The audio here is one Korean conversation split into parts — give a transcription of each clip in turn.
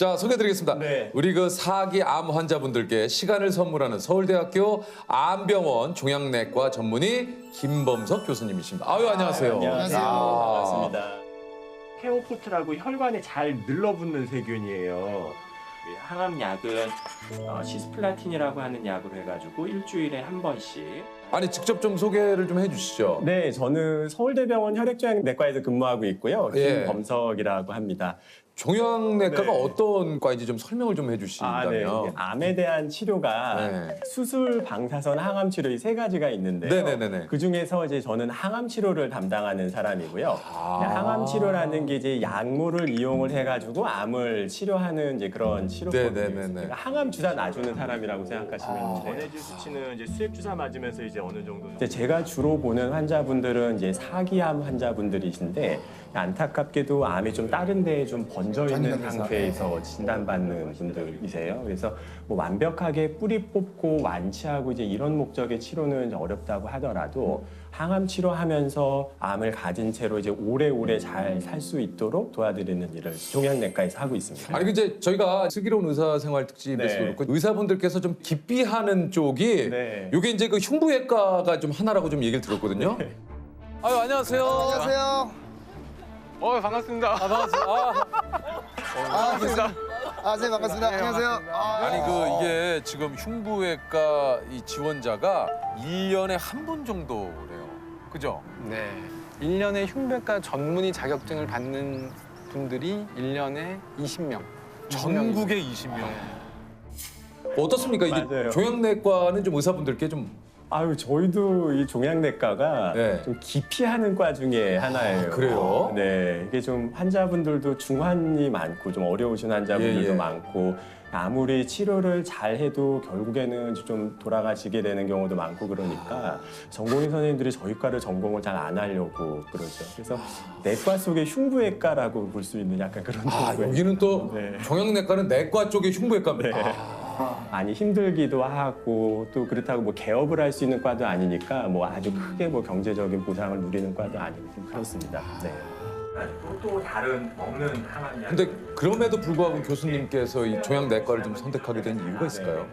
자, 소개해드리겠습니다. 네. 우리 그 사기 암 환자분들께 시간을 선물하는 서울대학교 암병원 종양내과 전문의 김범석 교수님이십니다. 아유, 안녕하세요. 안녕하세요. 아. 반갑습니다. 케오포트라고 혈관에 잘 늘러붙는 세균이에요. 항암약은 시스플라틴이라고 하는 약으로 해가지고 일주일에 한 번씩. 아니, 직접 좀 소개를 좀 해주시죠. 네, 저는 서울대병원 혈액종양내과에서 근무하고 있고요. 예. 김범석이라고 합니다. 종양내과가 네. 어떤 과인지 좀 설명을 좀 네. 해주신다면. 암에 대한 치료가 네. 수술, 방사선, 항암 치료 이 세 가지가 있는데요. 네네네네. 그 중에서 이제 저는 항암 치료를 담당하는 사람이고요. 아. 항암 치료라는 게 이제 약물을 이용을 해가지고 암을 치료하는 이제 그런 치료법이에요. 네네네네. 그러니까 항암 주사 놔주는 사람이라고 생각하시면 돼요. 전해질 수치는 이제 수액 주사 맞으면서 이제 어느 정도. 이제 제가 주로 보는 환자분들은 이제 사기암 환자분들이신데 안타깝게도 암이 좀 다른 데에 좀 번져 있는 상태에서 진단받는 분들이세요. 그래서 뭐 완벽하게 뿌리 뽑고 완치하고 이제 이런 목적의 치료는 이제 어렵다고 하더라도 항암 치료하면서 암을 가진 채로 이제 오래오래 잘 살 수 있도록 도와드리는 일을 종양내과에서 하고 있습니다. 아니, 이제 저희가 슬기로운 의사생활 특집에서 네. 그렇고 의사분들께서 좀 기피하는 쪽이 네. 이게 이제 그 흉부외과가 좀 하나라고 좀 얘기를 들었거든요. 아유, 안녕하세요. 안녕하세요. 반갑습니다. 반갑습니다. 반갑습니다. 네, 반갑습니다. 안녕하세요. 아니 그 이게 지금 흉부외과 이 지원자가 1년에 한 분 정도래요. 그죠? 네. 1년에 흉부외과 전문의 자격증을 받는 분들이 1년에 20명. 전국에 20명. 어떻습니까? 이게 맞아요. 종양내과는 좀 의사분들께 좀 아유, 저희도 이 종양내과가 네. 좀 기피하는 과 중에 하나예요. 그래요? 네, 이게 좀 환자분들도 중환이 많고 좀 어려우신 환자분들도 예, 예. 많고 아무리 치료를 잘 해도 결국에는 좀 돌아가시게 되는 경우도 많고 그러니까 전공의 선생님들이 저희 과를 전공을 잘 안 하려고 그러죠. 그래서 내과 속의 흉부외과라고 볼 수 있는 약간 그런 정도의 여기는 또 네. 종양내과는 내과 쪽의 흉부외과입니다. 네. 많이 힘들기도 하고 또 그렇다고 뭐 개업을 할 수 있는 과도 아니니까 뭐 아주 크게 뭐 경제적인 보상을 누리는 과도 아니고 좀 그렇습니다. 네. 또 다른 없는 항암약. 근데 그럼에도 불구하고 교수님께서 이 종양내과를 좀 선택하게 된 이유가 있을까요?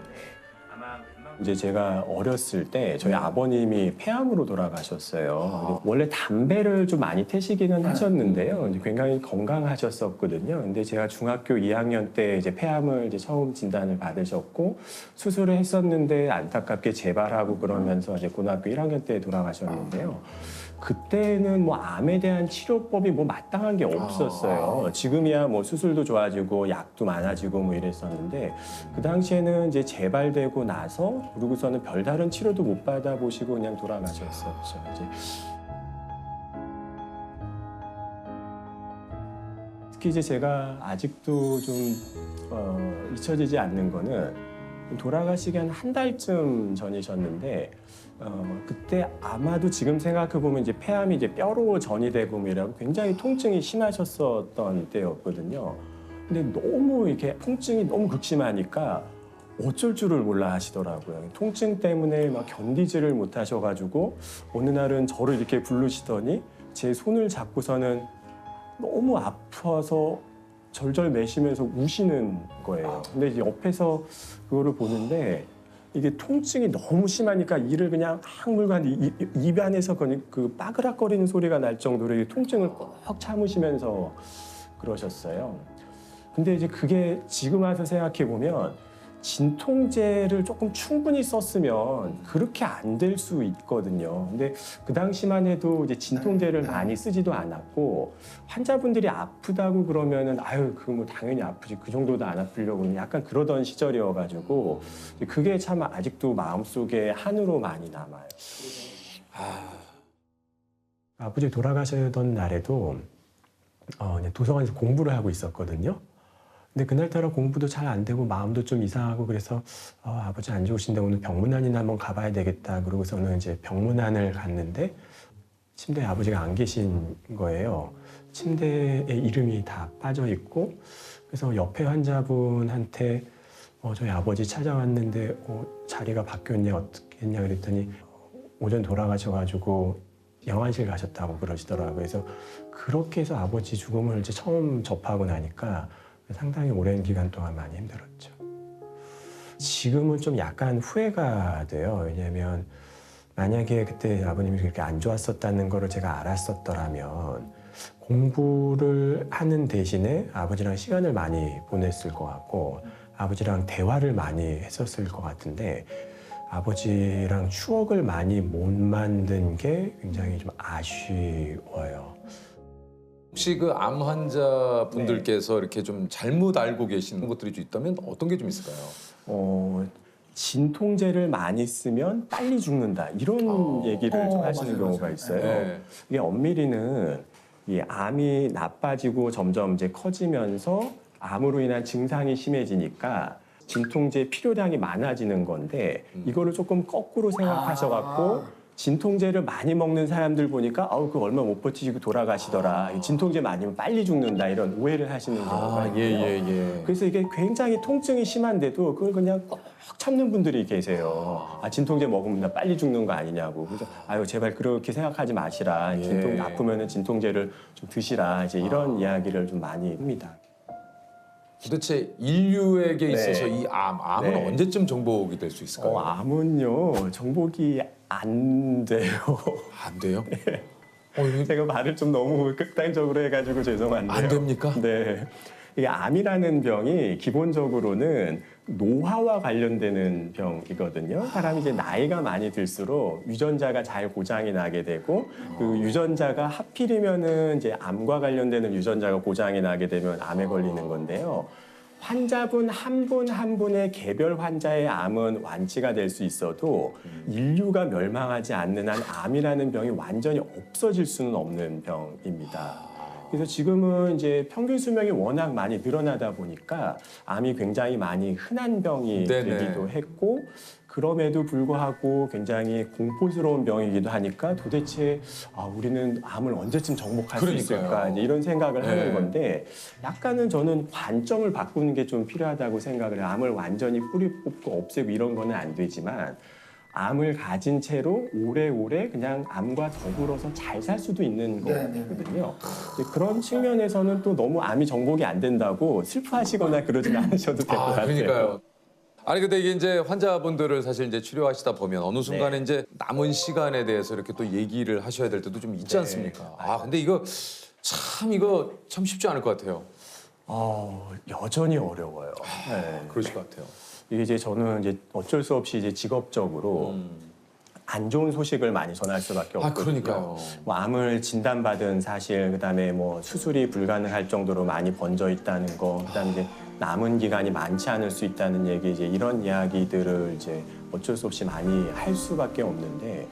이제 제가 어렸을 때 저희 아버님이 폐암으로 돌아가셨어요. 원래 담배를 좀 많이 태시기는 하셨는데요. 이제 굉장히 건강하셨었거든요. 근데 제가 중학교 2학년 때 이제 폐암을 이제 처음 진단을 받으셨고 수술을 했었는데 안타깝게 재발하고 그러면서 이제 고등학교 1학년 때 돌아가셨는데요. 그때는 뭐 암에 대한 치료법이 뭐 마땅한 게 없었어요. 지금이야 뭐 수술도 좋아지고 약도 많아지고 뭐 이랬었는데 그 당시에는 이제 재발되고 나서 그러고서는 별다른 치료도 못 받아보시고 그냥 돌아가셨었죠. 이제 특히 이제 제가 아직도 좀 잊혀지지 않는 거는 돌아가시기 한 달쯤 전이셨는데 그때 아마도 지금 생각해보면 이제 폐암이 이제 뼈로 전이되고 뭐 이라고 굉장히 통증이 심하셨었던 때였거든요. 근데 너무 이렇게 통증이 너무 극심하니까 어쩔 줄을 몰라 하시더라고요. 통증 때문에 막 견디지를 못하셔가지고 어느 날은 저를 이렇게 부르시더니 제 손을 잡고서는 너무 아파서 절절 매시면서 우시는 거예요. 근데 이제 옆에서 그거를 보는데 이게 통증이 너무 심하니까 이를 그냥 막 물고 하는데 입 안에서 그 빠그락거리는 소리가 날 정도로 이 통증을 꼭 참으시면서 그러셨어요. 근데 이제 그게 지금 와서 생각해 보면 진통제를 조금 충분히 썼으면 그렇게 안 될 수 있거든요. 근데 그 당시만 해도 이제 진통제를 많이 쓰지도 않았고 환자분들이 아프다고 그러면은 아유 그 뭐 당연히 아프지 그 정도도 안 아프려고 약간 그러던 시절이어가지고 그게 참 아직도 마음속에 한으로 많이 남아요. 아버지 돌아가시던 날에도 도서관에서 공부를 하고 있었거든요. 근데 그날따라 공부도 잘 안 되고 마음도 좀 이상하고 그래서 아버지 안 좋으신데 오늘 병문안이나 한번 가봐야 되겠다. 그러고서는 이제 병문안을 갔는데 침대에 아버지가 안 계신 거예요. 침대에 이름이 다 빠져 있고 그래서 옆에 환자분한테 저희 아버지 찾아왔는데 자리가 바뀌었냐 어떻게 했냐 그랬더니 오전 돌아가셔가지고 영안실 가셨다고 그러시더라고요. 그래서 그렇게 해서 아버지 죽음을 이제 처음 접하고 나니까 상당히 오랜 기간 동안 많이 힘들었죠. 지금은 좀 약간 후회가 돼요. 왜냐하면 만약에 그때 아버님이 그렇게 안 좋았었다는 거를 제가 알았었더라면 공부를 하는 대신에 아버지랑 시간을 많이 보냈을 것 같고 아버지랑 대화를 많이 했었을 것 같은데 아버지랑 추억을 많이 못 만든 게 굉장히 좀 아쉬워요. 혹시 그 암 환자분들께서 이렇게 좀 잘못 알고 계시는 것들이 좀 있다면 어떤 게 좀 있을까요? 진통제를 많이 쓰면 빨리 죽는다 이런 얘기를 좀 하시는 경우가 있어요. 네. 이게 엄밀히는 이 암이 나빠지고 점점 이제 커지면서 암으로 인한 증상이 심해지니까 진통제 필요량이 많아지는 건데 이거를 조금 거꾸로 생각하셔갖고 진통제를 많이 먹는 사람들 보니까 아우 그 얼마 못 버티시고 돌아가시더라. 진통제 많이면 빨리 죽는다 이런 오해를 하시는 경우가 있고요. 예. 그래서 이게 굉장히 통증이 심한데도 그걸 그냥 꼭 참는 분들이 계세요. 진통제 먹으면 나 빨리 죽는 거 아니냐고. 그래서 아유 제발 그렇게 생각하지 마시라. 예. 진통 아프면은 진통제를 좀 드시라. 이제 이런 이야기를 좀 많이 합니다. 도대체 인류에게 네. 있어서 이 암은 네. 언제쯤 정복이 될 수 있을까요? 암은요 정복이 안 돼요. 안 돼요? 제가 말을 좀 너무 극단적으로 해가지고 죄송한데요. 안 됩니까? 네. 이게 암이라는 병이 기본적으로는 노화와 관련되는 병이거든요. 사람이 이제 나이가 많이 들수록 유전자가 잘 고장이 나게 되고 그 유전자가 하필이면은 이제 암과 관련되는 유전자가 고장이 나게 되면 암에 걸리는 건데요. 환자분 한 분 한 분의 개별 환자의 암은 완치가 될 수 있어도 인류가 멸망하지 않는 한 암이라는 병이 완전히 없어질 수는 없는 병입니다. 그래서 지금은 이제 평균 수명이 워낙 많이 늘어나다 보니까 암이 굉장히 많이 흔한 병이 네네. 되기도 했고 그럼에도 불구하고 굉장히 공포스러운 병이기도 하니까 도대체 우리는 암을 언제쯤 정복할 수 그러니까요. 있을까 이제 이런 생각을 네. 하는 건데 약간은 저는 관점을 바꾸는 게 좀 필요하다고 생각을 해요. 암을 완전히 뿌리 뽑고 없애고 이런 거는 안 되지만 암을 가진 채로 오래오래 그냥 암과 더불어서 잘 살 수도 있는 거거든요. 그런 측면에서는 또 너무 암이 정복이 안 된다고 슬퍼하시거나 그러지 않으셔도 될 것 같아요. 그러니까요. 아니 근데 이게 이제 환자분들을 사실 이제 치료하시다 보면 어느 순간에 네. 이제 남은 시간에 대해서 이렇게 또 얘기를 하셔야 될 때도 좀 있지 네, 않습니까? 맞아요. 근데 이거 참 쉽지 않을 것 같아요. 여전히 어려워요. 네. 그러실 것 같아요. 이게 이제 저는 이제 어쩔 수 없이 이제 직업적으로 안 좋은 소식을 많이 전할 수밖에 없거든요. 그러니까요. 뭐 암을 진단받은 사실, 그다음에 뭐 수술이 불가능할 정도로 많이 번져 있다는 거, 그다음에 이제 남은 기간이 많지 않을 수 있다는 얘기, 이제 이런 이야기들을 이제 어쩔 수 없이 많이 할 수밖에 없는데.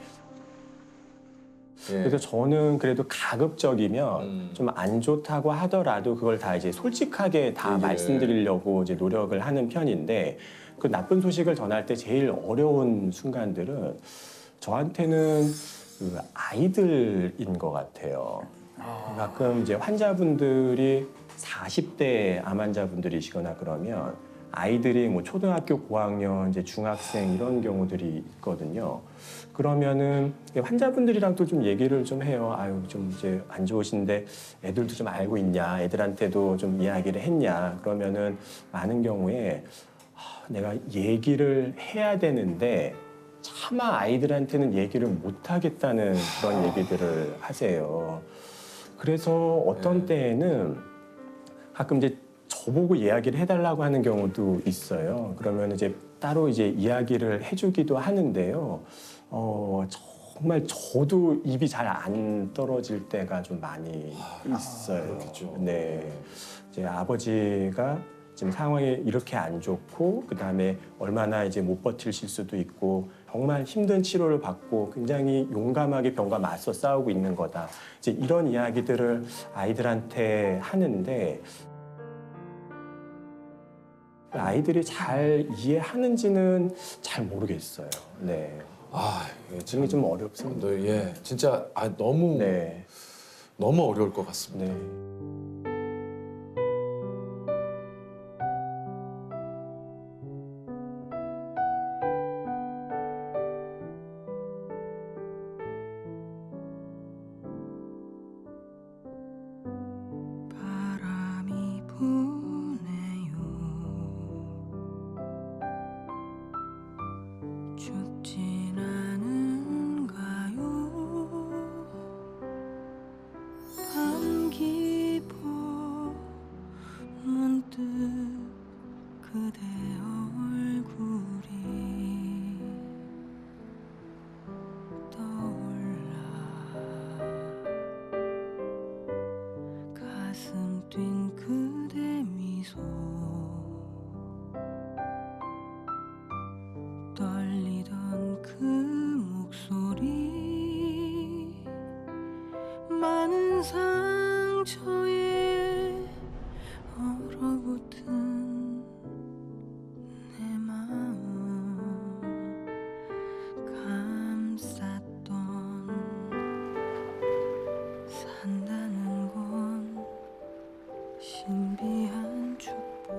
그래서 저는 그래도 가급적이면 좀 안 좋다고 하더라도 그걸 다 이제 솔직하게 다 말씀드리려고 이제 노력을 하는 편인데 그 나쁜 소식을 전할 때 제일 어려운 순간들은 저한테는 그 아이들인 것 같아요. 가끔 이제 환자분들이 40대 암 환자분들이시거나 그러면 아이들이 뭐 초등학교 고학년, 이제 중학생 이런 경우들이 있거든요. 그러면은 환자분들이랑 또 좀 얘기를 좀 해요. 아유, 좀 이제 안 좋으신데 애들도 좀 알고 있냐, 애들한테도 좀 이야기를 했냐. 그러면은 많은 경우에 내가 얘기를 해야 되는데 차마 아이들한테는 얘기를 못 하겠다는 그런 얘기들을 하세요. 그래서 어떤 때에는 가끔 이제 저보고 이야기를 해달라고 하는 경우도 있어요. 그러면 이제 따로 이제 이야기를 해주기도 하는데요. 정말 저도 입이 잘 안 떨어질 때가 좀 많이 있어요. 그렇겠죠. 네. 이제 아버지가 지금 상황이 이렇게 안 좋고 그다음에 얼마나 이제 못 버티실 수도 있고 정말 힘든 치료를 받고 굉장히 용감하게 병과 맞서 싸우고 있는 거다. 이제 이런 이야기들을 아이들한테 하는데 아이들이 잘 이해하는지는 잘 모르겠어요. 네. 이게 지금이 좀 어렵습니다. 진짜 너무 네. 너무 어려울 것 같습니다. 네. 바람이 부네 그대 얼굴이 떠올라 가슴 뛴 그대 미소 떨리던 그 목소리 많은 상처에 얼어붙은 내 마음 감쌌던 산다는 건 신비한 축복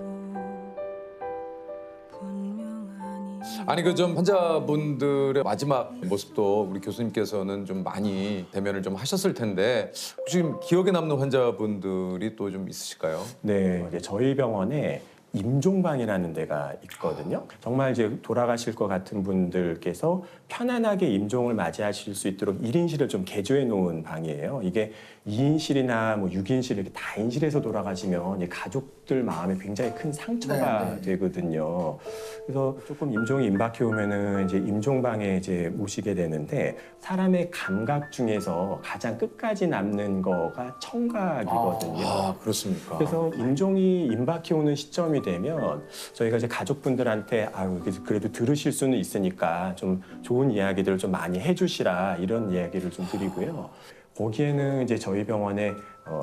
분명하니 아니 그 좀 환자분들의 마지막 모습도 우리 교수님께서는 좀 많이 대면을 좀 하셨을 텐데 혹시 지금 기억에 남는 환자분들이 또 좀 있으실까요? 네, 이제 저희 병원에 임종방이라는 데가 있거든요. 정말 이제 돌아가실 것 같은 분들께서 편안하게 임종을 맞이하실 수 있도록 1인실을 좀 개조해 놓은 방이에요. 이게 2인실이나 뭐 6인실 이렇게 다인실에서 돌아가시면 이 가족들 마음에 굉장히 큰 상처가 되거든요. 그래서 조금 임종이 임박해 오면은 이제 임종방에 이제 모시게 되는데 사람의 감각 중에서 가장 끝까지 남는 거가 청각이거든요. 아 그렇습니까? 그래서 임종이 임박해 오는 시점이 되면 저희가 이제 가족분들한테 아유 그래도 들으실 수는 있으니까 좀 좋은 이야기들을 좀 많이 해주시라 이런 이야기를 좀 드리고요. 거기에는 이제 저희 병원에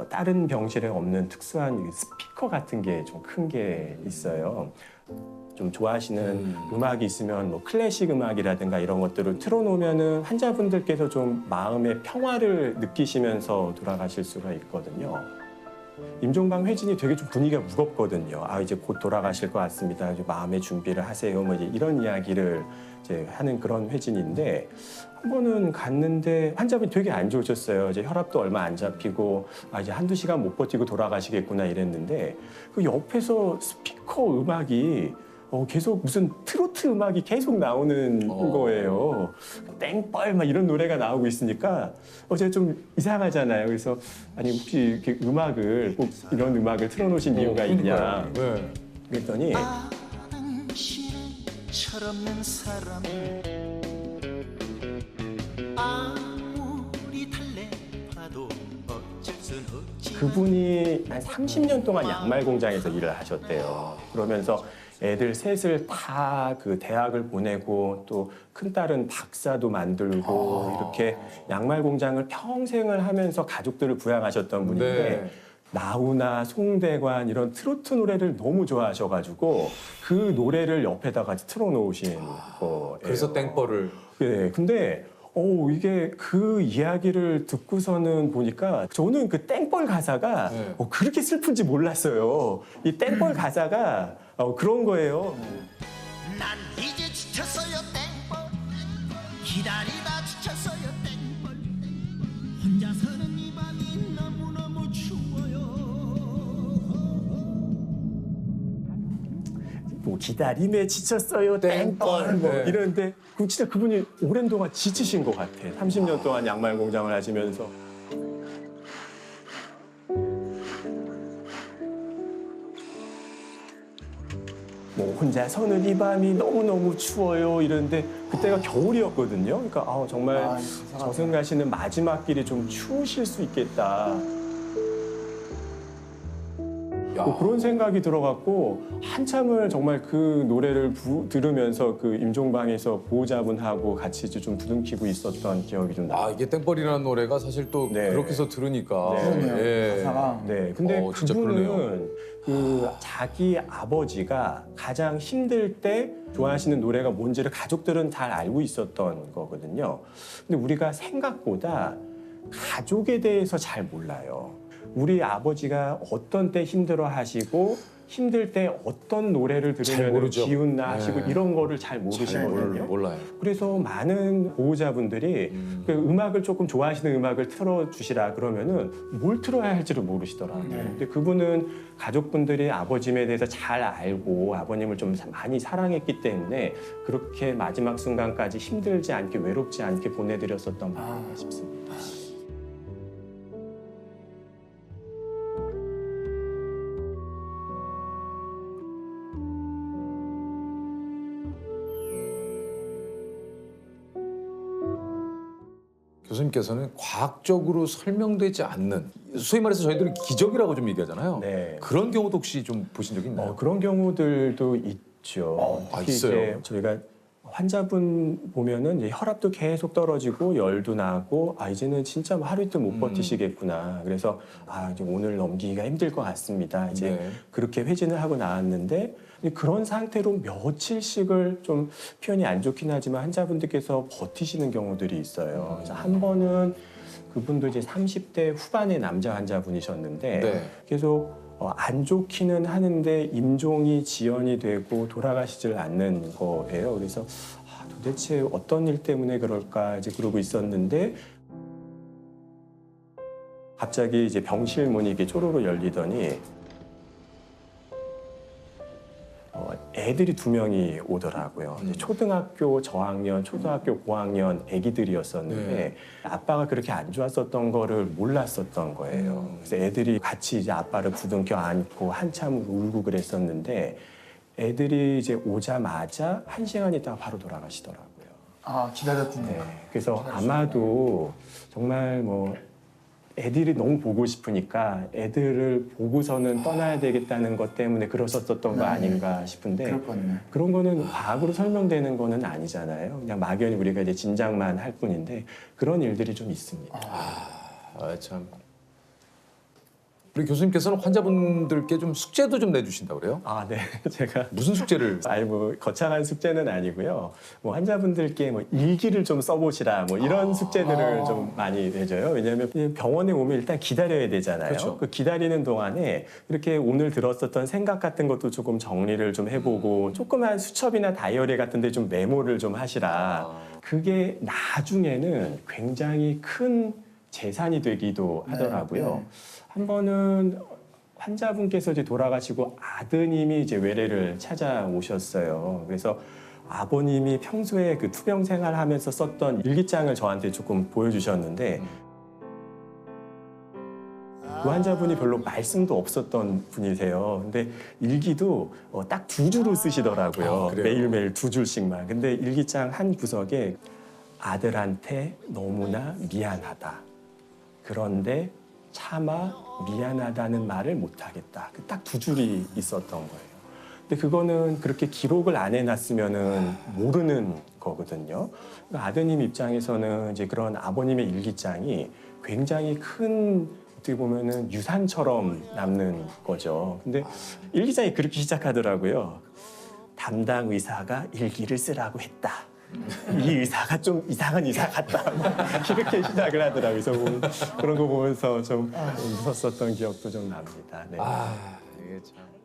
다른 병실에 없는 특수한 스피커 같은 게 좀 큰 게 있어요. 좀 좋아하시는 음악이 있으면 뭐 클래식 음악이라든가 이런 것들을 틀어놓으면은 환자분들께서 좀 마음의 평화를 느끼시면서 돌아가실 수가 있거든요. 임종방 회진이 되게 좀 분위기가 무겁거든요. 아 이제 곧 돌아가실 것 같습니다. 이제 마음의 준비를 하세요. 뭐 이제 이런 이야기를 이제 하는 그런 회진인데 한 번은 갔는데 환자분이 되게 안 좋으셨어요. 이제 혈압도 얼마 안 잡히고 아 이제 한두 시간 못 버티고 돌아가시겠구나 이랬는데 그 옆에서 스피커 음악이 계속 무슨 트로트 음악이 계속 나오는 거예요. 땡벌 막 이런 노래가 나오고 있으니까 제가 좀 이상하잖아요. 그래서 아니 혹시 이렇게 음악을 꼭 이런 음악을 틀어놓으신 이유가 있냐. 네. 그랬더니 당신은 철없는 사람 아무리 달래봐도 어쩔 순 없지 그분이 한 30년 동안 양말 공장에서 일을 하셨대요. 그러면서 애들 셋을 다 그 대학을 보내고 또 큰딸은 박사도 만들고 이렇게 양말 공장을 평생을 하면서 가족들을 부양하셨던 분인데 네. 나훈아, 송대관 이런 트로트 노래를 너무 좋아하셔가지고 그 노래를 옆에다가 틀어놓으신 거예요. 그래서 땡벌을 네, 근데 이게 그 이야기를 듣고서는 보니까 저는 그 땡벌 가사가 네. 그렇게 슬픈지 몰랐어요. 이 땡벌 가사가 그런 거예요. 난 이제 지쳤어요 땡벌 기다리다 지쳤어요 땡벌 혼자서는 이 밤이 너무너무 추워요 뭐 기다림에 지쳤어요 땡벌 뭐 네. 이러는데 진짜 그분이 오랜 동안 지치신 것 같아. 30년 동안 양말 공장을 하시면서. 뭐 혼자서는 이 밤이 너무너무 추워요 이러는데 그때가 겨울이었거든요. 그러니까 정말 저승 가시는 마지막 길이 좀 추우실 수 있겠다. 뭐 그런 생각이 들어갖고 한참을 정말 그 노래를 들으면서 그 임종방에서 보호자분하고 같이 이제 좀 부둥키고 있었던 기억이 좀 나요. 아 이게 땡벌이라는 노래가 사실 또 네. 그렇게 해서 들으니까 네. 예. 네, 근데 진짜 그러네요. 그분은 그 자기 아버지가 가장 힘들 때 좋아하시는 노래가 뭔지를 가족들은 잘 알고 있었던 거거든요. 근데 우리가 생각보다 가족에 대해서 잘 몰라요. 우리 아버지가 어떤 때 힘들어 하시고 힘들 때 어떤 노래를 잘 들으면 모르죠. 기운나 하시고 네. 이런 거를 잘 모르시거든요. 몰라요. 그래서 많은 보호자분들이 그 음악을 조금 좋아하시는 음악을 틀어주시라 그러면은 뭘 틀어야 할지를 모르시더라고요. 근데 그분은 가족분들이 아버님에 대해서 잘 알고 아버님을 좀 많이 사랑했기 때문에 그렇게 마지막 순간까지 힘들지 않게 외롭지 않게 보내드렸었던 바람가 싶습니다. 교수님께서는 과학적으로 설명되지 않는 소위 말해서 저희들이 기적이라고 좀 얘기하잖아요. 네. 그런 경우도 혹시 좀 보신 적이 있나요? 그런 경우들도 있죠. 아, 특히 있어요? 이제 저희가 환자분 보면은 이제 혈압도 계속 떨어지고 열도 나고 이제는 진짜 뭐 하루 이틀 못 버티시겠구나. 그래서 이제 오늘 넘기기가 힘들 것 같습니다. 이제 네. 그렇게 회진을 하고 나왔는데 그런 상태로 며칠씩을 좀 표현이 안 좋긴 하지만 환자분들께서 버티시는 경우들이 있어요. 그래서 한 번은 그분도 이제 30대 후반의 남자 환자분이셨는데 네. 계속 안 좋기는 하는데 임종이 지연이 되고 돌아가시질 않는 거예요. 그래서 도대체 어떤 일 때문에 그럴까 이제 그러고 있었는데 갑자기 이제 병실 문이 이렇게 쪼로로 열리더니 애들이 2명이 오더라고요. 이제 초등학교 저학년, 초등학교 고학년 애기들이었었는데 네. 아빠가 그렇게 안 좋았었던 거를 몰랐었던 거예요. 그래서 애들이 같이 이제 아빠를 부둥켜 안고 한참 울고 그랬었는데 애들이 이제 오자마자 1시간 있다가 바로 돌아가시더라고요. 기다렸군요. 네. 그래서 아마도 정말 뭐 애들이 너무 보고 싶으니까 애들을 보고서는 떠나야 되겠다는 것 때문에 그러셨었던 거 아닌가 싶은데 그렇거든요. 그런 거는 과학으로 설명되는 거는 아니잖아요. 그냥 막연히 우리가 이제 짐작만 할 뿐인데 그런 일들이 좀 있습니다. 참. 우리 교수님께서는 환자분들께 좀 숙제도 좀 내주신다고 그래요? 네. 제가 무슨 숙제를? 뭐 거창한 숙제는 아니고요. 뭐 환자분들께 뭐 일기를 좀 써보시라 뭐 이런 숙제들을 좀 많이 내줘요. 왜냐하면 병원에 오면 일단 기다려야 되잖아요. 그렇죠. 그 기다리는 동안에 이렇게 오늘 들었었던 생각 같은 것도 조금 정리를 좀 해보고 조그만 수첩이나 다이어리 같은데 좀 메모를 좀 하시라. 그게 나중에는 굉장히 큰 재산이 되기도 하더라고요. 한 번은 환자분께서 이제 돌아가시고 아드님이 이제 외래를 찾아오셨어요. 그래서 아버님이 평소에 그 투병 생활하면서 썼던 일기장을 저한테 조금 보여주셨는데 그 환자분이 별로 말씀도 없었던 분이세요. 근데 일기도 딱 2주로 쓰시더라고요. 그래요? 매일매일 2줄씩만. 근데 일기장 한 구석에 아들한테 너무나 미안하다. 그런데 차마 미안하다는 말을 못하겠다. 딱 2줄이 있었던 거예요. 근데 그거는 그렇게 기록을 안 해놨으면은 모르는 거거든요. 그러니까 아드님 입장에서는 이제 그런 아버님의 일기장이 굉장히 큰 어떻게 보면은 유산처럼 남는 거죠. 근데 일기장이 그렇게 시작하더라고요. 담당 의사가 일기를 쓰라고 했다. 이 의사가 좀 이상한 의사 같다. 이렇게 시작을 하더라고요. 그래서 그런 거 보면서 좀 웃었었던 기억도 좀 납니다. 네. 이게 참.